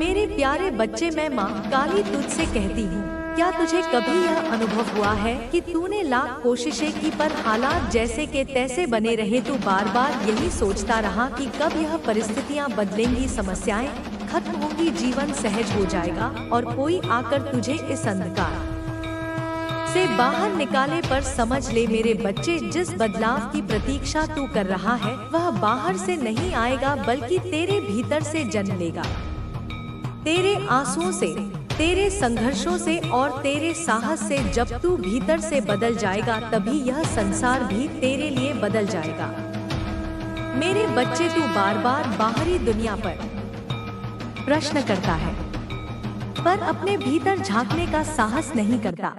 मेरे प्यारे बच्चे, मैं माँ काली तुझसे कहती हूँ, क्या तुझे कभी यह अनुभव हुआ है कि तूने लाख कोशिशें की पर हालात जैसे के तैसे बने रहे? तू बार बार यही सोचता रहा कि कब यह परिस्थितियाँ बदलेंगी, समस्याएं खत्म होंगी, जीवन सहज हो जाएगा और कोई आकर तुझे इस अंधकार से बाहर निकाले। पर समझ ले मेरे बच्चे, जिस बदलाव की प्रतीक्षा तू कर रहा है वह बाहर से नहीं आएगा बल्कि तेरे भीतर से जन्म लेगा। तेरे आंसुओं से, तेरे संघर्षों से और तेरे साहस से। जब तू भीतर से बदल जाएगा तभी यह संसार भी तेरे लिए बदल जाएगा। मेरे बच्चे, तू बार बार बाहरी दुनिया पर प्रश्न करता है पर अपने भीतर झांकने का साहस नहीं करता।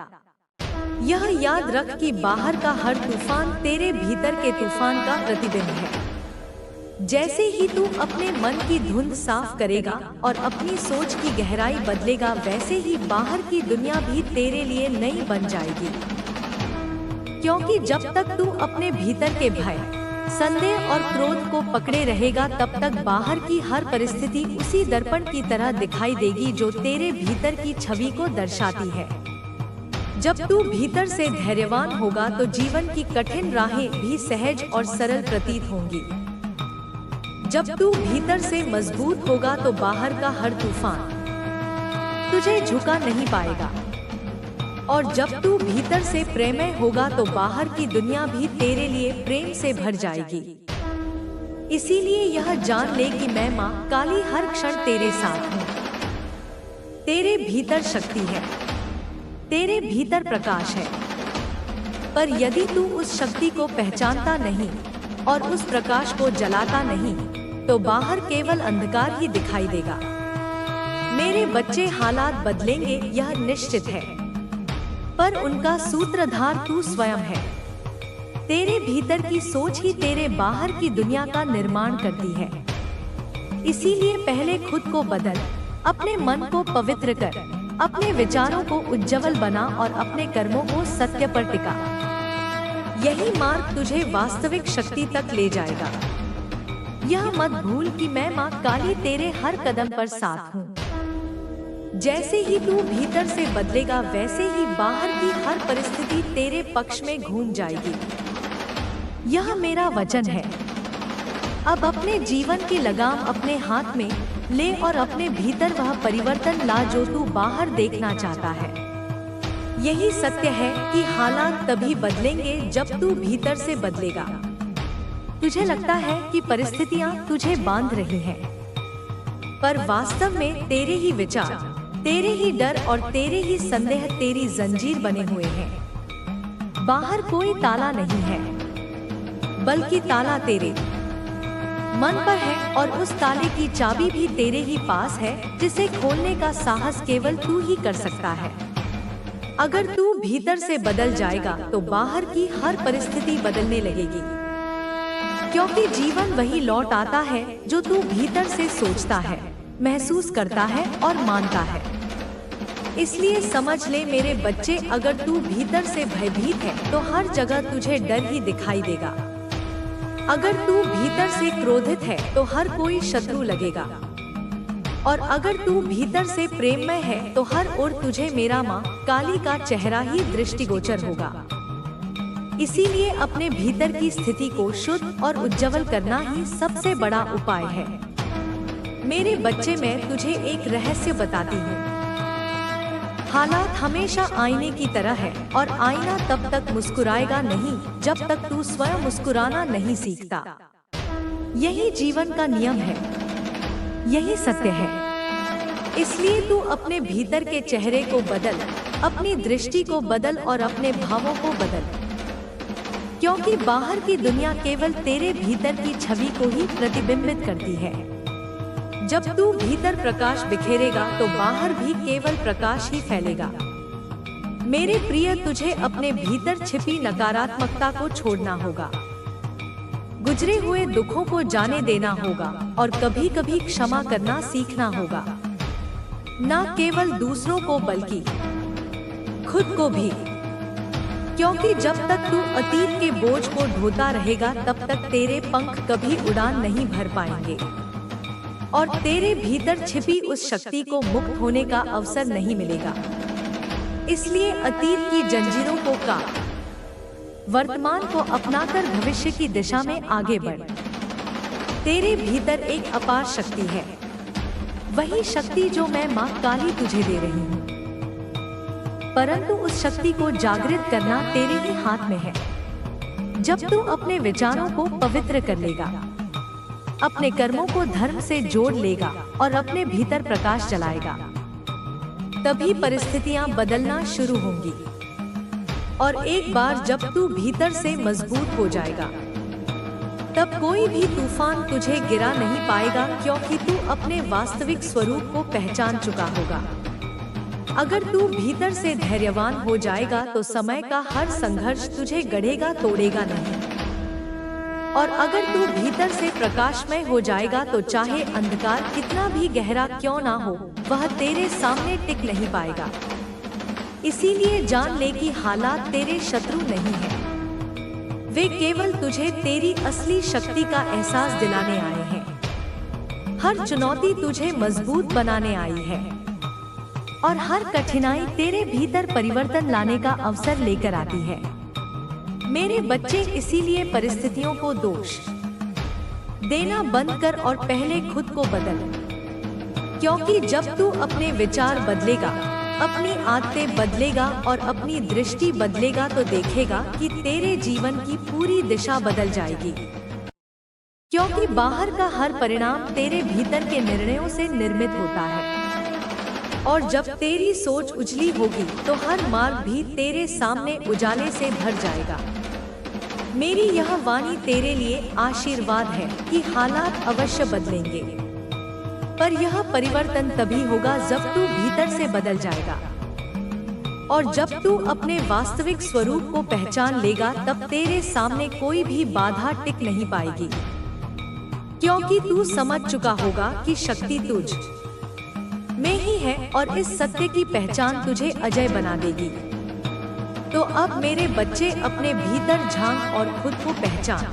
यह याद रख कि बाहर का हर तूफान तेरे भीतर के तूफान का प्रतिबिंब है। जैसे ही तू अपने मन की धुंध साफ करेगा और अपनी सोच की गहराई बदलेगा, वैसे ही बाहर की दुनिया भी तेरे लिए नई बन जाएगी। क्योंकि जब तक तू अपने भीतर के भय, संदेह और क्रोध को पकड़े रहेगा, तब तक बाहर की हर परिस्थिति उसी दर्पण की तरह दिखाई देगी जो तेरे भीतर की छवि को दर्शाती है। जब तू भीतर से धैर्यवान होगा तो जीवन की कठिन राहें भी सहज और सरल प्रतीत होंगी। जब तू भीतर से मजबूत होगा तो बाहर का हर तूफान तुझे झुका नहीं पाएगा। और जब तू भीतर से प्रेममय होगा तो बाहर की दुनिया भी तेरे लिए प्रेम से भर जाएगी। इसीलिए यह जान ले कि मैं माँ काली हर क्षण तेरे साथ हूँ। तेरे भीतर शक्ति है, तेरे भीतर प्रकाश है, पर यदि तू उस शक्ति को पहचानता नहीं और उस प्रकाश को जलाता नहीं तो बाहर केवल अंधकार ही दिखाई देगा। मेरे बच्चे, हालात बदलेंगे यह निश्चित है, पर उनका सूत्रधार तू स्वयं है। तेरे भीतर की सोच ही तेरे बाहर की दुनिया का निर्माण करती है। इसीलिए पहले खुद को बदल, अपने मन को पवित्र कर, अपने विचारों को उज्जवल बना और अपने कर्मों को सत्य पर टिका। यही मार्ग तुझे वास्तविक शक्ति तक ले जाएगा। यह मत भूल कि मैं माँ काली तेरे हर कदम पर साथ हूँ। जैसे ही तू भीतर से बदलेगा वैसे ही बाहर की हर परिस्थिति तेरे पक्ष में घूम जाएगी। यह मेरा वचन है। अब अपने जीवन की लगाम अपने हाथ में ले और अपने भीतर वह परिवर्तन ला जो तू बाहर देखना चाहता है। यही सत्य है कि हालात तभी बदलेंगे जब तू भीतर से बदलेगा। तुझे लगता है कि परिस्थितियां तुझे बांध रही हैं, पर वास्तव में तेरे ही विचार, तेरे ही डर और तेरे ही संदेह तेरी जंजीर बने हुए हैं। बाहर कोई ताला नहीं है, बल्कि ताला तेरे मन पर है और उस ताले की चाबी भी तेरे ही पास है, जिसे खोलने का साहस केवल तू ही कर सकता है। अगर तू भीतर से बदल जाएगा तो बाहर की हर परिस्थिति बदलने लगेगी, क्योंकि जीवन वही लौट आता है जो तू भीतर से सोचता है, महसूस करता है और मानता है। इसलिए समझ ले मेरे बच्चे, अगर तू भीतर से भयभीत है तो हर जगह तुझे डर ही दिखाई देगा। अगर तू भीतर से क्रोधित है तो हर कोई शत्रु लगेगा, और अगर तू भीतर से प्रेममय है तो हर ओर तुझे मेरा माँ काली का चेहरा ही दृष्टिगोचर होगा। इसीलिए अपने भीतर की स्थिति को शुद्ध और उज्जवल करना ही सबसे बड़ा उपाय है। मेरे बच्चे, मैं तुझे एक रहस्य बताती हूँ। हालात हमेशा आईने की तरह है और आईना तब तक मुस्कुराएगा नहीं जब तक तू स्वयं मुस्कुराना नहीं सीखता। यही जीवन का नियम है, यही सत्य है। इसलिए तू अपने भीतर के चेहरे को बदल, अपनी दृष्टि को बदल और अपने भावों को बदल, क्योंकि बाहर की दुनिया केवल तेरे भीतर की छवि को ही प्रतिबिंबित करती है। जब तू भीतर प्रकाश बिखेरेगा तो बाहर भी केवल प्रकाश ही फैलेगा। मेरे प्रिय, तुझे अपने भीतर छिपी नकारात्मकता को छोड़ना होगा, गुजरे हुए दुखों को जाने देना होगा और कभी कभी क्षमा करना सीखना होगा, न केवल दूसरों को बल्कि खुद को भी। क्योंकि जब तक तू अतीत के बोझ को ढोता रहेगा तब तक तेरे पंख कभी उड़ान नहीं भर पाएंगे। और तेरे भीतर छिपी उस शक्ति को मुक्त होने का अवसर नहीं मिलेगा। इसलिए अतीत की जंजीरों को काट, वर्तमान को अपनाकर भविष्य की दिशा में आगे बढ़। तेरे भीतर एक अपार शक्ति है, वही शक्ति जो मैं माँ काली तुझे दे रही हूँ। परंतु उस शक्ति को जागृत करना तेरे ही हाथ में है। जब तू अपने विचारों को पवित्र कर लेगा, अपने कर्मों को धर्म से जोड़ लेगा और अपने भीतर प्रकाश जलाएगा, तभी परिस्थितियां बदलना शुरू होंगी। और एक बार जब तू भीतर से मजबूत हो जाएगा, तब कोई भी तूफान तुझे गिरा नहीं पाएगा, क्योंकि तू अपने वास्तविक स्वरूप को पहचान चुका होगा। अगर तू भीतर से धैर्यवान हो जाएगा तो समय का हर संघर्ष तुझे गढ़ेगा, तोड़ेगा नहीं। और अगर तू भीतर से प्रकाशमय हो जाएगा तो चाहे अंधकार कितना भी गहरा क्यों ना हो, वह तेरे सामने टिक नहीं पाएगा। इसीलिए जान ले कि हालात तेरे शत्रु नहीं हैं। वे केवल तुझे तेरी असली शक्ति का एहसास दिलाने आए हैं। हर चुनौती तुझे मजबूत बनाने आई है और हर कठिनाई तेरे भीतर परिवर्तन लाने का अवसर लेकर आती है। मेरे बच्चे, इसीलिए परिस्थितियों को दोष देना बंद कर और पहले खुद को बदल, क्योंकि जब तू अपने विचार बदलेगा, अपनी आदतें बदलेगा और अपनी दृष्टि बदलेगा तो देखेगा कि तेरे जीवन की पूरी दिशा बदल जाएगी। क्योंकि बाहर का हर परिणाम तेरे भीतर के निर्णयों से निर्मित होता है। और जब तेरी सोच उजली होगी तो हर मार्ग भी तेरे सामने उजाले से भर जाएगा। मेरी यह वाणी तेरे लिए आशीर्वाद है कि हालात अवश्य बदलेंगे, पर यह परिवर्तन तभी होगा जब तू भीतर से बदल जाएगा। और जब तू अपने वास्तविक स्वरूप को पहचान लेगा, तब तेरे सामने कोई भी बाधा टिक नहीं पाएगी, क्योंकि तू समझ चुका होगा कि शक्ति तुझ में ही है और इस सत्य की पहचान तुझे अजय बना देगी। तो अब मेरे बच्चे, अपने भीतर झांक और खुद को पहचान,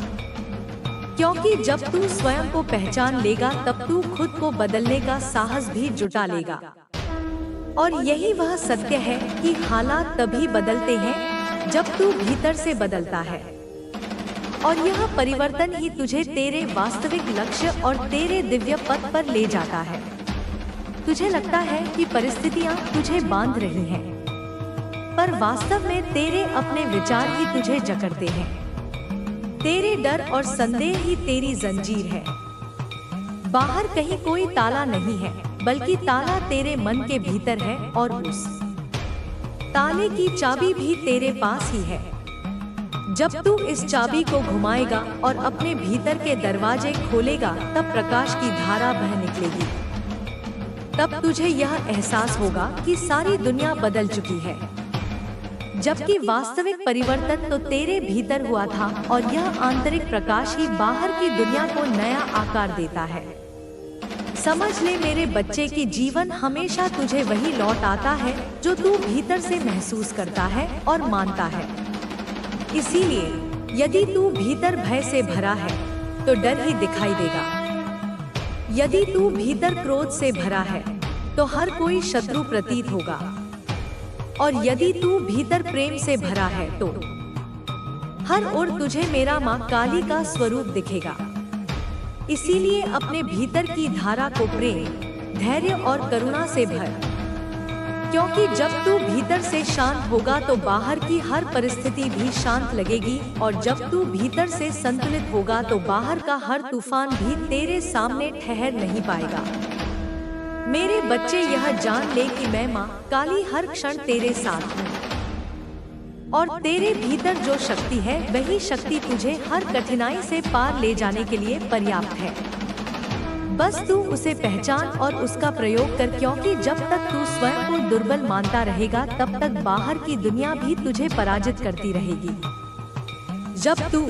क्योंकि जब तू स्वयं को पहचान लेगा तब तू खुद को बदलने का साहस भी जुटा लेगा। और यही वह सत्य है कि हालात तभी बदलते हैं जब तू भीतर से बदलता है। और यह परिवर्तन ही तुझे तेरे वास्तविक लक्ष्य और तेरे दिव्य पथ पर ले जाता है। तुझे लगता है कि परिस्थितियां तुझे बांध रही हैं, पर वास्तव में तेरे अपने विचार ही तुझे जकड़ते हैं। तेरे डर और संदेह ही तेरी जंजीर है। बाहर कहीं कोई ताला नहीं है, बल्कि ताला तेरे मन के भीतर है और उस ताले की चाबी भी तेरे पास ही है। जब तू इस चाबी को घुमाएगा और अपने भीतर के दरवाजे खोलेगा, तब प्रकाश की धारा बह निकलेगी। तब तुझे यह एहसास होगा कि सारी दुनिया बदल चुकी है, जबकि वास्तविक परिवर्तन तो तेरे भीतर हुआ था और यह आंतरिक प्रकाश ही बाहर की दुनिया को नया आकार देता है। समझ ले मेरे बच्चे की जीवन हमेशा तुझे वही लौट आता है जो तू भीतर से महसूस करता है और मानता है। इसीलिए यदि तू भीतर भय से भरा है तो डर ही दिखाई देगा। यदि तू भीतर क्रोध से भरा है तो हर कोई शत्रु प्रतीत होगा। और यदि तू भीतर प्रेम से भरा है तो हर ओर तुझे मेरा माँ काली का स्वरूप दिखेगा। इसीलिए अपने भीतर की धारा को प्रेम, धैर्य और करुणा से भर, क्योंकि जब तू भीतर से शांत होगा तो बाहर की हर परिस्थिति भी शांत लगेगी। और जब तू भीतर से संतुलित होगा तो बाहर का हर तूफान भी तेरे सामने ठहर नहीं पाएगा। मेरे बच्चे, यह जान ले कि मैं माँ काली हर क्षण तेरे साथ हूँ। और तेरे भीतर जो शक्ति है, वही शक्ति तुझे हर कठिनाई से पार ले जाने के लिए पर्याप्त है। बस तू उसे पहचान और उसका प्रयोग कर, क्योंकि जब तक तू स्वयं को दुर्बल मानता रहेगा तब तक बाहर की दुनिया भी तुझे पराजित करती रहेगी। जब तू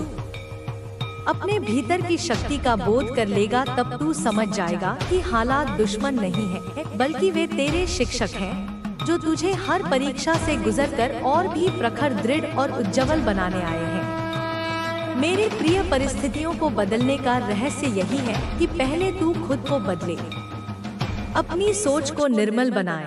अपने भीतर की शक्ति का बोध कर लेगा तब तू समझ जाएगा कि हालात दुश्मन नहीं है, बल्कि वे तेरे शिक्षक हैं जो तुझे हर परीक्षा से गुजरकर और भी प्रखर, दृढ़ और उज्जवल बनाने आए हैं। मेरे प्रिय, परिस्थितियों को बदलने का रहस्य यही है कि पहले तू खुद को बदले, अपनी सोच को निर्मल बनाए,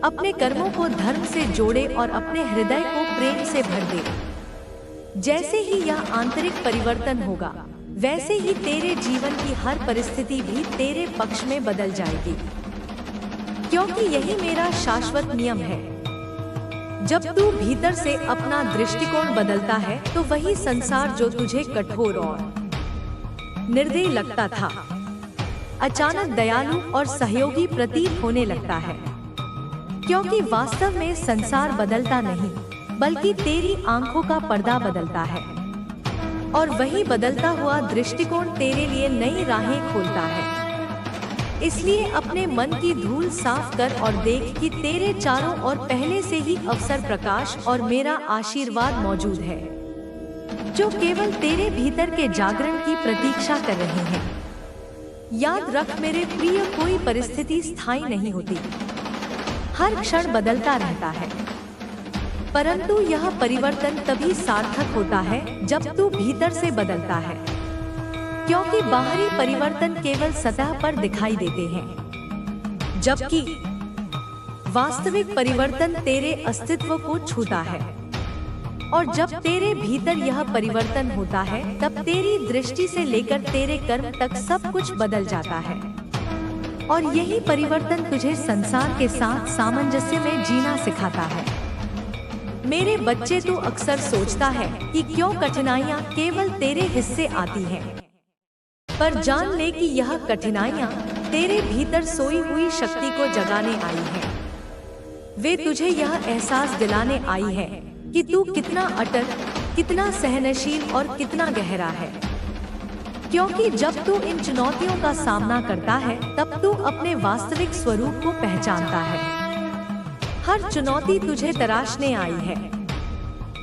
अपने कर्मों को धर्म से जोड़े और अपने हृदय को प्रेम से भर दे। जैसे ही यह आंतरिक परिवर्तन होगा, वैसे ही तेरे जीवन की हर परिस्थिति भी तेरे पक्ष में बदल जाएगी, क्योंकि यही मेरा शाश्वत नियम है। जब तू भीतर से अपना दृष्टिकोण बदलता है तो वही संसार जो तुझे कठोर और निर्दयी लगता था, अचानक दयालु और सहयोगी प्रतीत होने लगता है। क्योंकि वास्तव में संसार बदलता नहीं, बल्कि तेरी आंखों का पर्दा बदलता है, और वही बदलता हुआ दृष्टिकोण तेरे लिए नई राहें खोलता है। इसलिए अपने मन की धूल साफ कर और देख कि तेरे चारों ओर पहले से ही अवसर, प्रकाश और मेरा आशीर्वाद मौजूद है, जो केवल तेरे भीतर के जागरण की प्रतीक्षा कर रहे हैं। याद रख मेरे प्रिय, कोई परिस्थिति स्थायी नहीं होती, हर क्षण बदलता रहता है, परंतु यह परिवर्तन तभी सार्थक होता है जब तू भीतर से बदलता है। क्योंकि बाहरी परिवर्तन केवल सतह पर दिखाई देते हैं, जबकि वास्तविक परिवर्तन तेरे अस्तित्व को छूता है। और जब तेरे भीतर यह परिवर्तन होता है, तब तेरी दृष्टि से लेकर तेरे कर्म तक सब कुछ बदल जाता है। और यही परिवर्तन तुझे संसार के साथ सामंजस्य में जीना सिखाता है। मेरे बच्चे, तू अक्सर सोचता है कि क्यों कठिनाइयाँ केवल तेरे हिस्से आती हैं, पर जान ले कि यह कठिनाइयाँ तेरे भीतर सोई हुई शक्ति को जगाने आई हैं। वे तुझे यह एहसास दिलाने आई है कि तू कितना अटल, कितना सहनशील और कितना गहरा है। क्योंकि जब तू इन चुनौतियों का सामना करता है, तब तू अपने वास्तविक स्वरूप को पहचानता है। हर चुनौती तुझे तराशने आई है।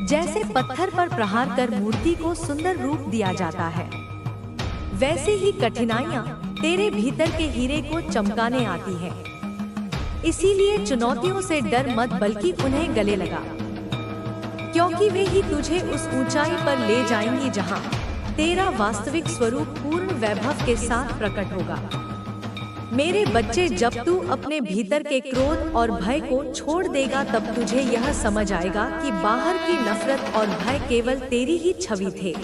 जैसे पत्थर पर प्रहार कर मूर्ति को सुंदर रूप दिया जाता है, वैसे ही कठिनाइयाँ तेरे भीतर के हीरे को चमकाने आती हैं। इसीलिए चुनौतियों से डर मत, बल्कि उन्हें गले लगा, क्योंकि वे ही तुझे उस ऊंचाई पर ले जाएंगी जहाँ तेरा वास्तविक स्वरूप पूर्ण वैभव के साथ प्रकट होगा। मेरे बच्चे, जब तू अपने भीतर के क्रोध और भय को छोड़ देगा, तब तुझे यह समझ आएगा कि बाहर की नफरत और भय केवल तेरी ही छवि थे।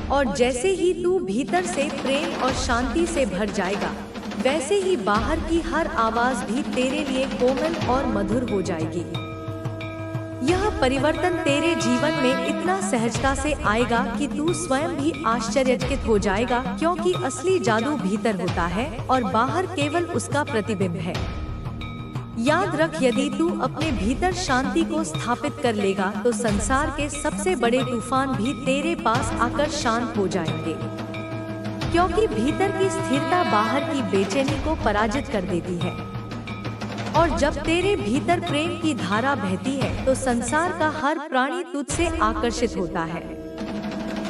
और जैसे ही तू भीतर से प्रेम और शांति से भर जाएगा, वैसे ही बाहर की हर आवाज भी तेरे लिए कोमल और मधुर हो जाएगी। यह परिवर्तन तेरे जीवन में इतना सहजता से आएगा कि तू स्वयं भी आश्चर्यचकित हो जाएगा, क्योंकि असली जादू भीतर होता है और बाहर केवल उसका प्रतिबिंब है। याद रख, यदि तू अपने भीतर शांति को स्थापित कर लेगा, तो संसार के सबसे बड़े तूफान भी तेरे पास आकर शांत हो जाएंगे। क्योंकि भीतर की स्थिरता बाहर की बेचैनी को पराजित कर देती है। और जब तेरे भीतर प्रेम की धारा बहती है, तो संसार का हर प्राणी तुझसे आकर्षित होता है।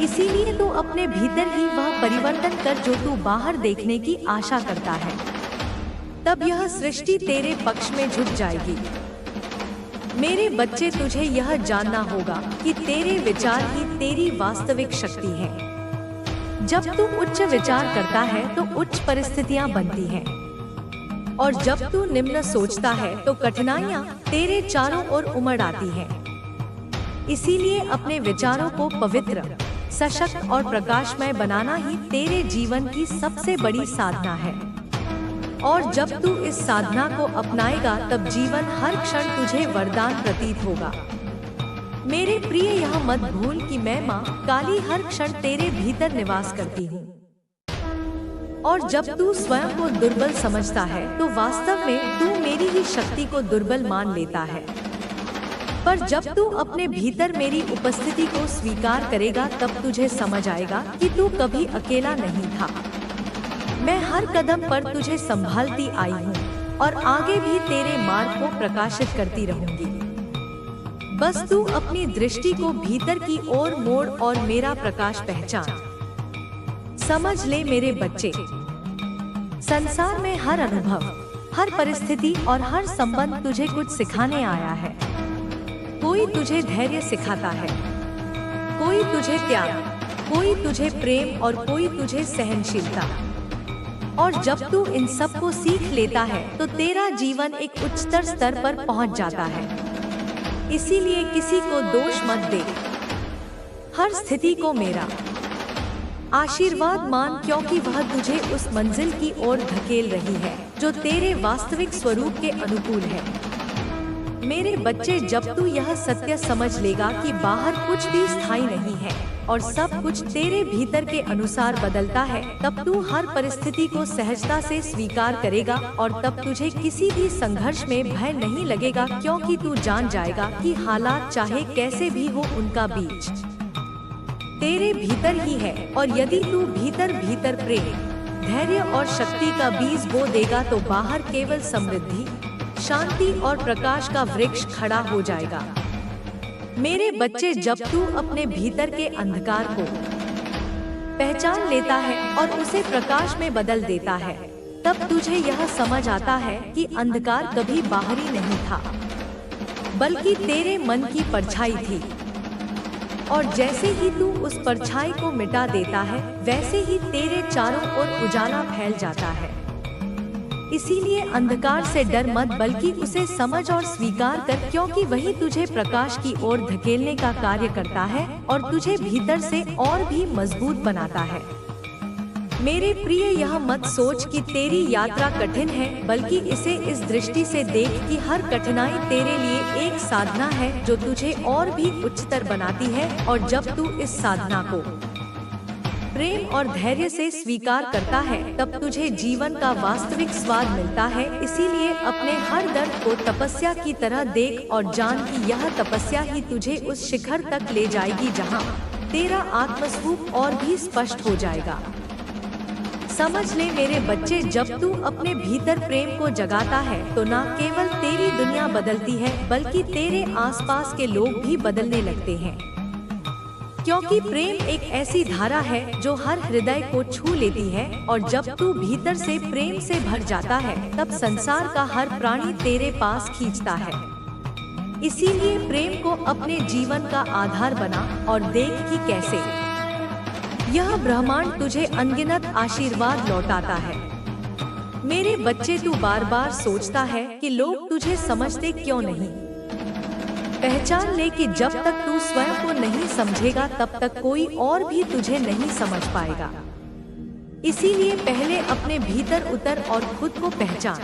इसीलिए तू अपने भीतर ही वह परिवर्तन कर जो तू बाहर देखने की आशा करता है। तब यह सृष्टि तेरे पक्ष में झुक जाएगी। मेरे बच्चे, तुझे यह जानना होगा कि तेरे विचार ही तेरी वास्तविक शक्ति है। जब तू उच्च विचार करता है तो उच्च परिस्थितियां बनती हैं, और जब तू निम्न सोचता है तो कठिनाइयां तेरे चारों ओर उमड़ आती हैं। इसीलिए अपने विचारों को पवित्र, सशक्त और प्रकाशमय बनाना ही तेरे जीवन की सबसे बड़ी साधना है। और जब तू इस साधना को अपनाएगा, तब जीवन हर क्षण तुझे वरदान प्रतीत होगा। मेरे प्रिय, यह मत भूल कि मैं माँ काली हर क्षण तेरे भीतर निवास करती हूँ। और जब तू स्वयं को दुर्बल समझता है, तो वास्तव में तू मेरी ही शक्ति को दुर्बल मान लेता है। पर जब तू अपने भीतर मेरी उपस्थिति को स्वीकार करेगा, तब तुझे समझ आएगा कि तू कभी अकेला नहीं था। मैं हर कदम पर तुझे संभालती आई हूँ और आगे भी तेरे मार्ग को प्रकाशित करती रहूंगी। बस तू अपनी दृष्टि को भीतर की ओर मोड़ और मेरा प्रकाश पहचान। समझ ले मेरे बच्चे, संसार में हर अनुभव, हर परिस्थिति और हर संबंध तुझे कुछ सिखाने आया है। कोई तुझे धैर्य सिखाता है, कोई तुझे त्याग, कोई तुझे प्रेम और कोई तुझे सहनशीलता। और जब तू इन सब को सीख लेता है तो तेरा जीवन एक उच्चतर स्तर पर पहुंच जाता है। इसीलिए किसी को दोष मत दे, हर स्थिति को मेरा आशीर्वाद मान, क्योंकि वह तुझे उस मंजिल की ओर धकेल रही है जो तेरे वास्तविक स्वरूप के अनुकूल है। मेरे बच्चे, जब तू यह सत्य समझ लेगा कि बाहर कुछ भी स्थायी नहीं है और सब कुछ तेरे भीतर के अनुसार बदलता है, तब तू हर परिस्थिति को सहजता से स्वीकार करेगा और तब तुझे किसी भी संघर्ष में भय नहीं लगेगा, क्योंकि तू जान जाएगा कि हालात चाहे कैसे भी हो, उनका बीज तेरे भीतर ही है। और यदि तू भीतर भीतर प्रेम, धैर्य और शक्ति का बीज बो देगा तो बाहर केवल समृद्धि, शांति और प्रकाश का वृक्ष खड़ा हो जाएगा। मेरे बच्चे, जब तू अपने भीतर के अंधकार को पहचान लेता है और उसे प्रकाश में बदल देता है, तब तुझे यह समझ आता है कि अंधकार कभी बाहरी नहीं था, बल्कि तेरे मन की परछाई थी। और जैसे ही तू उस परछाई को मिटा देता है, वैसे ही तेरे चारों ओर उजाला फैल जाता है। इसीलिए अंधकार से डर मत, बल्कि उसे समझ और स्वीकार कर, क्योंकि वही तुझे प्रकाश की ओर धकेलने का कार्य करता है और तुझे भीतर से और भी मजबूत बनाता है। मेरे प्रिय, यह मत सोच कि तेरी यात्रा कठिन है, बल्कि इसे इस दृष्टि से देख कि हर कठिनाई तेरे लिए एक साधना है जो तुझे और भी उच्चतर बनाती है। और जब तू इस साधना को प्रेम और धैर्य से स्वीकार करता है, तब तुझे जीवन का वास्तविक स्वाद मिलता है। इसीलिए अपने हर दर्द को तपस्या की तरह देख और जान कि यह तपस्या ही तुझे उस शिखर तक ले जाएगी जहां तेरा आत्मस्वरूप और भी स्पष्ट हो जाएगा। समझ ले मेरे बच्चे, जब तू अपने भीतर प्रेम को जगाता है तो न केवल तेरी दुनिया बदलती है, बल्कि तेरे आसपास के लोग भी बदलने लगते हैं। क्योंकि प्रेम एक ऐसी धारा है जो हर हृदय को छू लेती है, और जब तू भीतर से प्रेम से भर जाता है, तब संसार का हर प्राणी तेरे पास खींचता है। इसीलिए प्रेम को अपने जीवन का आधार बना और देख कि कैसे यह ब्रह्मांड तुझे अनगिनत आशीर्वाद लौटाता है। मेरे बच्चे, तू बार बार सोचता है कि लोग तुझे समझते क्यों नहीं। पहचान ले कि जब तक तू स्वयं को नहीं समझेगा, तब तक कोई और भी तुझे नहीं समझ पाएगा। इसीलिए पहले अपने भीतर उतर और खुद को पहचान,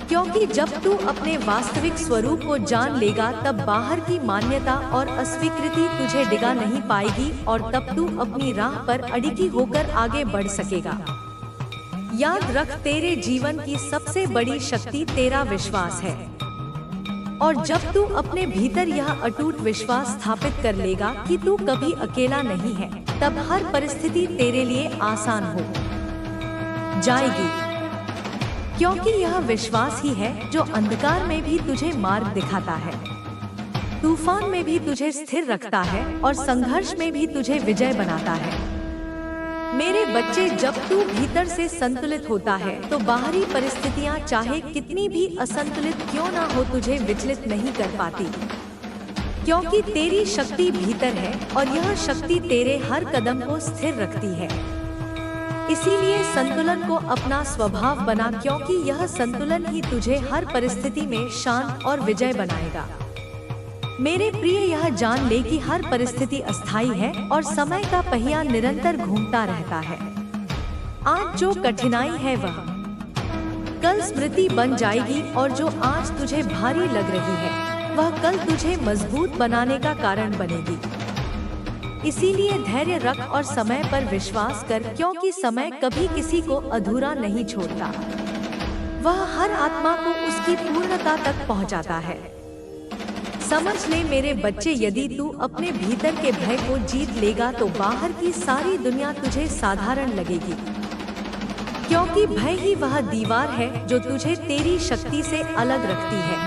क्योंकि जब तू अपने वास्तविक स्वरूप को जान लेगा, तब बाहर की मान्यता और अस्वीकृति तुझे डिगा नहीं पाएगी और तब तू अपनी राह पर अडिगी होकर आगे बढ़ सकेगा। याद रख, तेरे जीवन की सबसे बड़ी शक्ति तेरा विश्वास है, और जब तू अपने भीतर यह अटूट विश्वास स्थापित कर लेगा कि तू कभी अकेला नहीं है, तब हर परिस्थिति तेरे लिए आसान हो जाएगी। क्योंकि यह विश्वास ही है जो अंधकार में भी तुझे मार्ग दिखाता है, तूफान में भी तुझे स्थिर रखता है और संघर्ष में भी तुझे विजय बनाता है। मेरे बच्चे, जब तू भीतर से संतुलित होता है तो बाहरी परिस्थितियां चाहे कितनी भी असंतुलित क्यों ना हो, तुझे विचलित नहीं कर पाती, क्योंकि तेरी शक्ति भीतर है और यह शक्ति तेरे हर कदम को स्थिर रखती है। इसीलिए संतुलन को अपना स्वभाव बना, क्योंकि यह संतुलन ही तुझे हर परिस्थिति में शांत और विजय बनाएगा। मेरे प्रिय, यह जान ले कि हर परिस्थिति अस्थायी है और समय का पहिया निरंतर घूमता रहता है। आज जो कठिनाई है वह कल स्मृति बन जाएगी, और जो आज तुझे भारी लग रही है वह कल तुझे मजबूत बनाने का कारण बनेगी। इसीलिए धैर्य रख और समय पर विश्वास कर, क्योंकि समय कभी किसी को अधूरा नहीं छोड़ता, वह हर आत्मा को उसकी पूर्णता तक पहुंचाता है। समझ ले मेरे बच्चे, यदि तू अपने भीतर के भय को जीत लेगा तो बाहर की सारी दुनिया तुझे साधारण लगेगी, क्योंकि भय ही वह दीवार है जो तुझे तेरी शक्ति से अलग रखती है।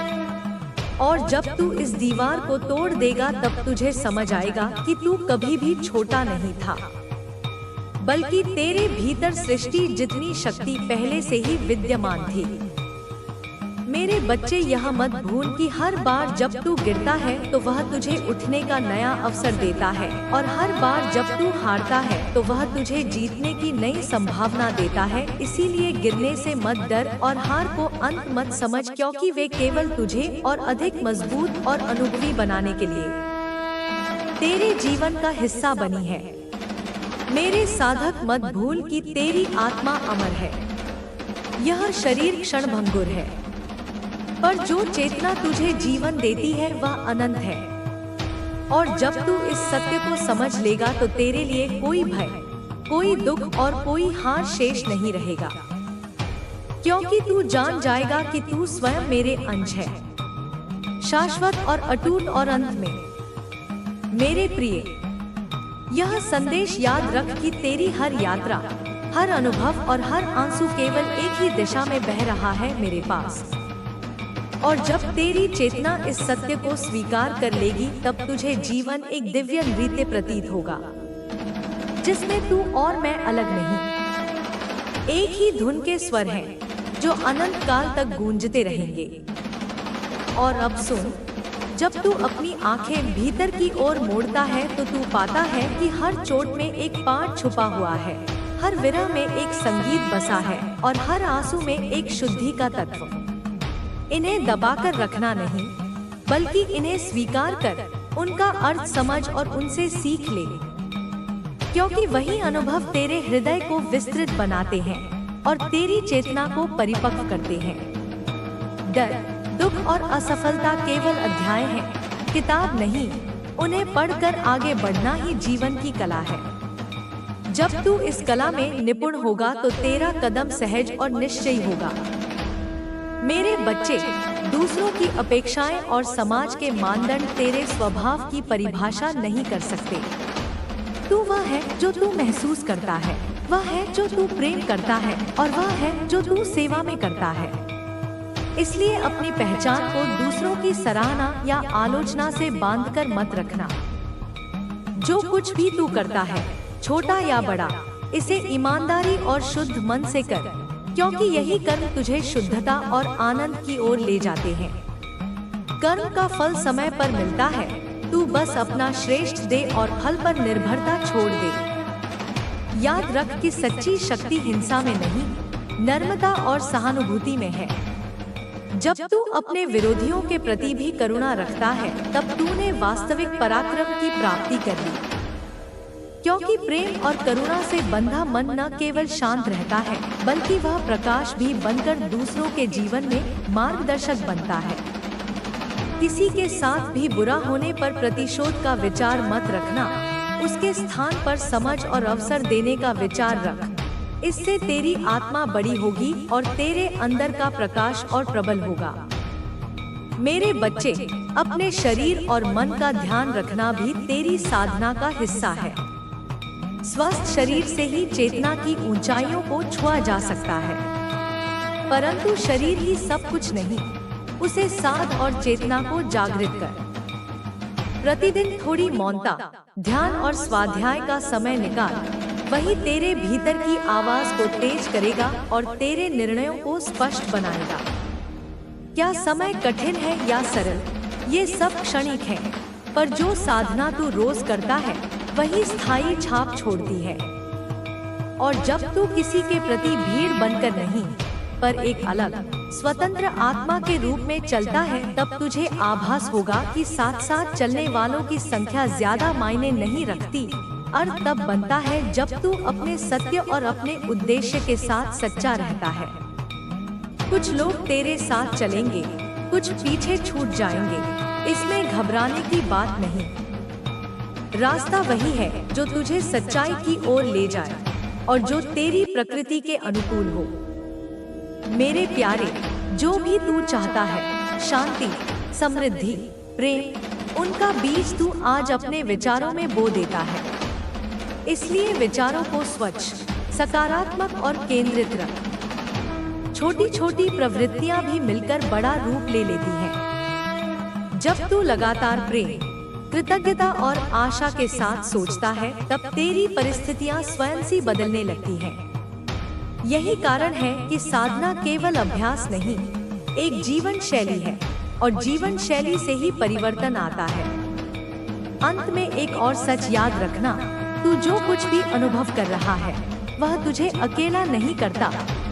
और जब तू इस दीवार को तोड़ देगा, तब तुझे समझ आएगा कि तू कभी भी छोटा नहीं था, बल्कि तेरे भीतर सृष्टि जितनी शक्ति पहले से ही विद्यमान थी। मेरे बच्चे, यह मत भूल कि हर बार जब तू गिरता है तो वह तुझे उठने का नया अवसर देता है, और हर बार जब तू हारता है तो वह तुझे जीतने की नई संभावना देता है। इसीलिए गिरने से मत डर और हार को अंत मत समझ, क्योंकि वे केवल तुझे और अधिक मजबूत और अनुभवी बनाने के लिए तेरे जीवन का हिस्सा बनी है। मेरे साधक, मत भूल कि तेरी आत्मा अमर है, यह शरीर क्षणभंगुर है, पर जो चेतना तुझे जीवन देती है वह अनंत है। और जब तू इस सत्य को समझ लेगा तो तेरे लिए कोई भय, कोई दुख और कोई हार शेष नहीं रहेगा, क्योंकि तू जान जाएगा कि तू स्वयं मेरे अंश है, शाश्वत और अटूट और अंत में। मेरे प्रिय, यह संदेश याद रख कि तेरी हर यात्रा, हर अनुभव और हर आंसू केवल एक ही दिशा में बह रहा है, मेरे पास। और जब तेरी चेतना इस सत्य को स्वीकार कर लेगी तब तुझे जीवन एक दिव्य नृत्य प्रतीत होगा, जिसमें तू और मैं अलग नहीं, एक ही धुन के स्वर हैं जो अनंत काल तक गूंजते रहेंगे। और अब सुन, जब तू अपनी आंखें भीतर की ओर मोड़ता है तो तू पाता है कि हर चोट में एक पाठ छुपा हुआ है, हर विरह में एक संगीत बसा है और हर आंसू में एक शुद्धि का तत्व। इन्हें दबाकर रखना नहीं, बल्कि इन्हें स्वीकार कर उनका अर्थ समझ और उनसे सीख ले, क्योंकि वही अनुभव तेरे हृदय को विस्तृत बनाते हैं और तेरी चेतना को परिपक्व करते हैं। डर, दुख और असफलता केवल अध्याय हैं, किताब नहीं। उन्हें पढ़कर आगे बढ़ना ही जीवन की कला है। जब तू इस कला में निपुण होगा तो तेरा कदम सहज और निश्चयी होगा। मेरे बच्चे, दूसरों की अपेक्षाएं और समाज के मानदंड तेरे स्वभाव की परिभाषा नहीं कर सकते। तू वह है जो तू महसूस करता है, वह है जो तू प्रेम करता है और वह है जो तू सेवा में करता है। इसलिए अपनी पहचान को दूसरों की सराहना या आलोचना से बांधकर मत रखना। जो कुछ भी तू करता है, छोटा या बड़ा, इसे ईमानदारी और शुद्ध मन से कर, क्योंकि यही कर्म तुझे शुद्धता और आनंद की ओर ले जाते हैं। कर्म का फल समय पर मिलता है, तू बस अपना श्रेष्ठ दे और फल पर निर्भरता छोड़ दे। याद रख कि सच्ची शक्ति हिंसा में नहीं, नर्मता और सहानुभूति में है। जब तू अपने विरोधियों के प्रति भी करुणा रखता है तब तूने वास्तविक पराक्रम की प्राप्ति कर ली, क्योंकि प्रेम और करुणा से बंधा मन न केवल शांत रहता है बल्कि वह प्रकाश भी बनकर दूसरों के जीवन में मार्गदर्शक बनता है। किसी के साथ भी बुरा होने पर प्रतिशोध का विचार मत रखना, उसके स्थान पर समझ और अवसर देने का विचार रख। इससे तेरी आत्मा बड़ी होगी और तेरे अंदर का प्रकाश और प्रबल होगा। मेरे बच्चे, अपने शरीर और मन का ध्यान रखना भी तेरी साधना का हिस्सा है। स्वस्थ शरीर से ही चेतना की ऊंचाइयों को छुआ जा सकता है, परंतु शरीर ही सब कुछ नहीं, उसे साध और चेतना को जागृत कर। प्रतिदिन थोड़ी मौनता, ध्यान और स्वाध्याय का समय निकाल, वही तेरे भीतर की आवाज को तेज करेगा और तेरे निर्णयों को स्पष्ट बनाएगा। क्या समय कठिन है या सरल, ये सब क्षणिक है, पर जो साधना तू रोज करता है वही स्थायी छाप छोड़ती है। और जब तू किसी के प्रति भीड़ बनकर नहीं, पर एक अलग, स्वतंत्र आत्मा के रूप में चलता है, तब तुझे आभास होगा कि साथ साथ चलने वालों की संख्या ज्यादा मायने नहीं रखती। अर्थ तब बनता है जब तू अपने सत्य और अपने उद्देश्य के साथ सच्चा रहता है। कुछ लोग तेरे साथ चलेंगे, कुछ पीछे छूट जाएंगे, इसमें घबराने की बात नहीं। रास्ता वही है जो तुझे सच्चाई की ओर ले जाए और जो तेरी प्रकृति के अनुकूल हो। मेरे प्यारे, जो भी तू चाहता है, शांति, समृद्धि, प्रेम, उनका बीज तू आज अपने विचारों में बो देता है। इसलिए विचारों को स्वच्छ, सकारात्मक और केंद्रित रख। छोटी छोटी प्रवृत्तियां भी मिलकर बड़ा रूप ले लेती हैं। जब तू लगातार प्रेम, कृतज्ञता और आशा के साथ सोचता है, तब तेरी परिस्थितियां स्वयं से बदलने लगती हैं। यही कारण है कि साधना केवल अभ्यास नहीं, एक जीवन शैली है और जीवन शैली से ही परिवर्तन आता है। अंत में एक और सच याद रखना, तू जो कुछ भी अनुभव कर रहा है वह तुझे अकेला नहीं करता।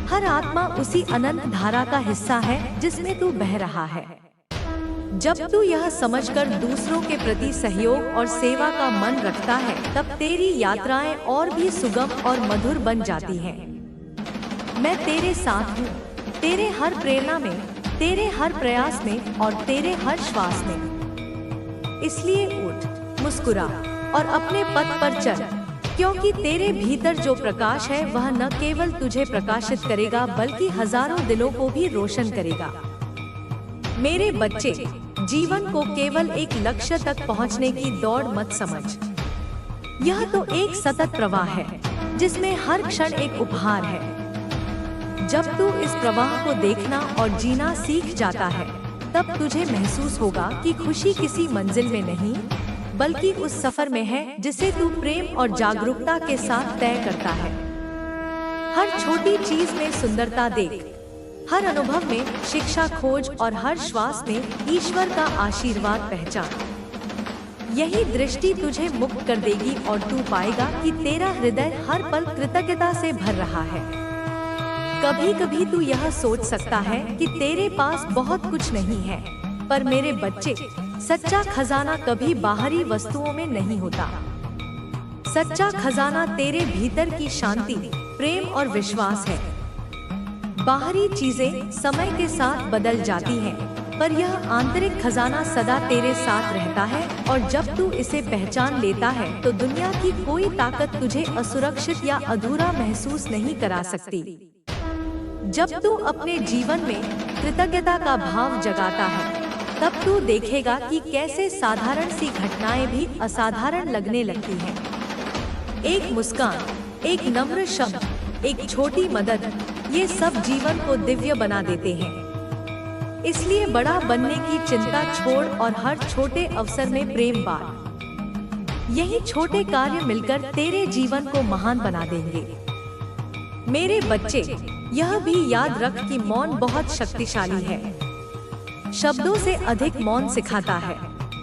हर आत्मा उसी अनंत धारा का हिस्सा है जिसमें तू बह रहा है। जब तू यह समझकर दूसरों के प्रति सहयोग और सेवा का मन रखता है, तब तेरी यात्राएं और भी सुगम और मधुर बन जाती हैं। मैं तेरे साथ हूँ, तेरे हर प्रेरणा में, तेरे हर प्रयास में और तेरे हर श्वास में। इसलिए उठ, मुस्कुरा और अपने पथ पर चल, क्योंकि तेरे भीतर जो प्रकाश है वह न केवल तुझे प्रकाशित करेगा बल्कि हजारों दिलों को भी रोशन करेगा। मेरे बच्चे, जीवन को केवल एक लक्ष्य तक पहुंचने की दौड़ मत समझ। यह तो एक सतत प्रवाह है जिसमें हर क्षण एक उपहार है। जब तू इस प्रवाह को देखना और जीना सीख जाता है, तब तुझे महसूस होगा कि खुशी किसी मंजिल में नहीं बल्कि उस सफर में है जिसे तू प्रेम और जागरूकता के साथ तय करता है। हर छोटी चीज में सुंदरता देख, हर अनुभव में शिक्षा खोज और हर श्वास में ईश्वर का आशीर्वाद पहचान। यही दृष्टि तुझे मुक्त कर देगी और तू पाएगा कि तेरा हृदय हर पल कृतज्ञता से भर रहा है। कभी कभी तू यह सोच सकता है कि तेरे पास बहुत कुछ नहीं है, पर मेरे बच्चे, सच्चा खजाना कभी बाहरी वस्तुओं में नहीं होता। सच्चा खजाना तेरे भीतर की शांति, प्रेम और विश्वास है। बाहरी चीजें समय के साथ बदल जाती हैं, पर यह आंतरिक खजाना सदा तेरे साथ रहता है और जब तू इसे पहचान लेता है तो दुनिया की कोई ताकत तुझे असुरक्षित या अधूरा महसूस नहीं करा सकती। जब तू अपने जीवन में कृतज्ञता का भाव जगाता है, तब तू देखेगा कि कैसे साधारण सी घटनाएं भी असाधारण लगने लगती हैं। एक मुस्कान, एक नम्र शब्द, एक छोटी मदद, ये सब जीवन को दिव्य बना देते हैं। इसलिए बड़ा बनने की चिंता छोड़ और हर छोटे अवसर में प्रेम बांट। यही छोटे कार्य मिलकर तेरे जीवन को महान बना देंगे। मेरे बच्चे, यह भी याद रख कि मौन बहुत शक्तिशाली है। शब्दों से अधिक मौन सिखाता है,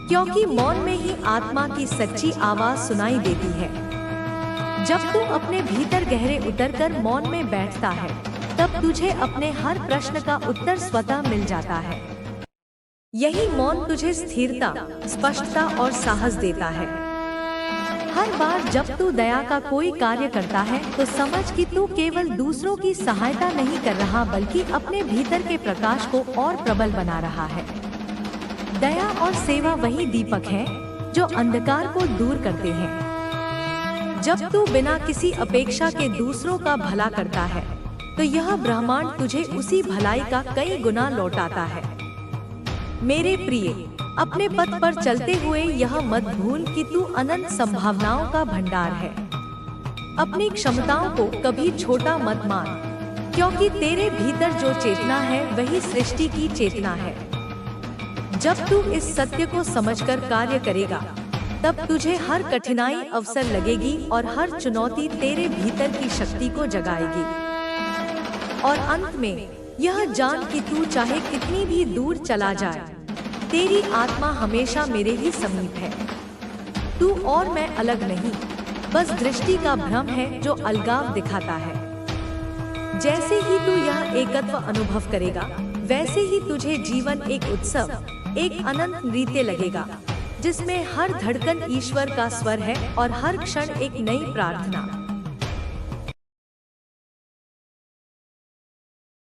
क्योंकि मौन में ही आत्मा की सच्ची आवाज सुनाई देती है। जब तू अपने भीतर गहरे उतरकर मौन में बैठता है, तब तुझे अपने हर प्रश्न का उत्तर स्वतः मिल जाता है। यही मौन तुझे स्थिरता, स्पष्टता और साहस देता है। हर बार जब तू दया का कोई कार्य करता है तो समझ कि तू केवल दूसरों की सहायता नहीं कर रहा बल्कि अपने भीतर के प्रकाश को और प्रबल बना रहा है। दया और सेवा वही दीपक है जो अंधकार को दूर करते हैं। जब तू बिना किसी अपेक्षा के दूसरों का भला करता है तो यह ब्रह्मांड तुझे उसी भलाई का कई गुना लौटाता है। मेरे प्रिय, अपने पथ पर चलते हुए यह मत भूल कि तू अनंत संभावनाओं का भंडार है। अपनी क्षमताओं को कभी छोटा मत मान, क्योंकि तेरे भीतर जो चेतना है वही सृष्टि की चेतना है। जब तू इस सत्य को समझकर कार्य करेगा, तब तुझे हर कठिनाई अवसर लगेगी और हर चुनौती तेरे भीतर की शक्ति को जगाएगी। और अंत में यह जान कि तू चाहे कितनी भी दूर चला जाए, तेरी आत्मा हमेशा मेरे ही समीप है। तू और मैं अलग नहीं, बस दृष्टि का भ्रम है जो अलगाव दिखाता है। जैसे ही तू यह एकत्व अनुभव करेगा, वैसे ही तुझे जीवन एक उत्सव, एक अनंत नृत्य लगेगा, जिसमें हर धड़कन ईश्वर का स्वर है और हर क्षण एक नई प्रार्थना।